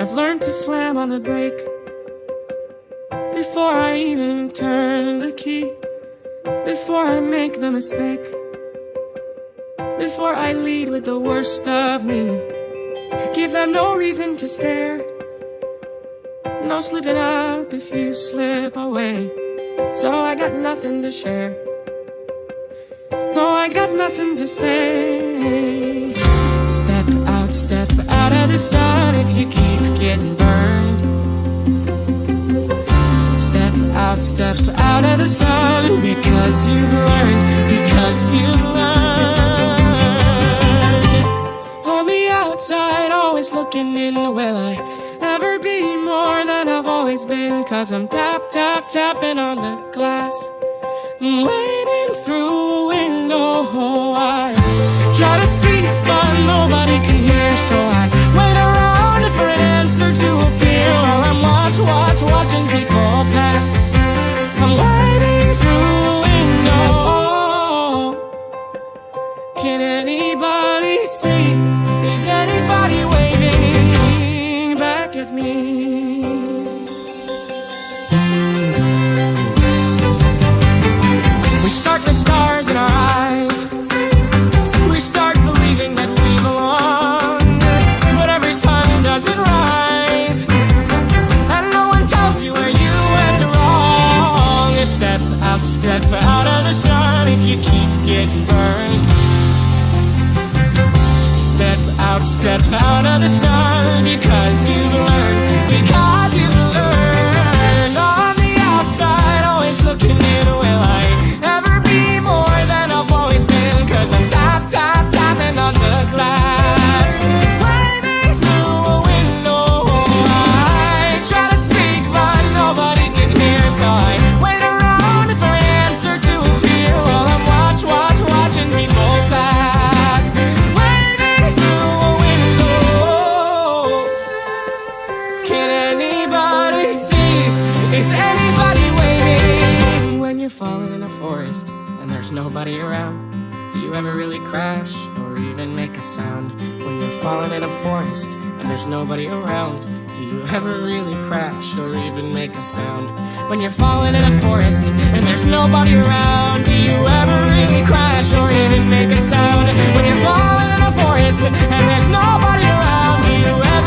I've learned to slam on the brake before I even turn the key, before I make the mistake, before I lead with the worst of me. Give them no reason to stare, no slipping up if you slip away. So I got nothing to share, no, I got nothing to say. Step out of the sun if you keep getting burned. Step out of the sun because you've learned, because you've learned. On the outside, always looking in, will I ever be more than I've always been? Cause I'm tapping on the glass, waiting through a window. I try to speak but nobody can hear, so I wait around for an answer to appear while I'm watching people pass. I'm waiting through a window. Can anybody see? Is anybody waving back at me? We start with stars in our eyes, we start believing that we belong, but every sun doesn't rise, and no one tells you where you went wrong. Step out of the sun if you keep getting burned. Step out of the sun because you've learned, because you've learned. On the outside, always looking in, will I ever be more than I've always been? Cause I'm tapping on the glass, waving through a window. I try to speak but nobody can hear, so I wait around for an answer to appear while I'm watching people pass, waving through a window. Can anybody see? Is anybody waving? When you're falling in a forest and there's nobody around, do you ever really crash or even make a sound? When you're falling in a forest and there's nobody around, do you ever really crash or even make a sound? When you're falling in a forest and there's nobody around, do you ever really crash or even make a sound? When you're falling in a forest and there's nobody around, do you ever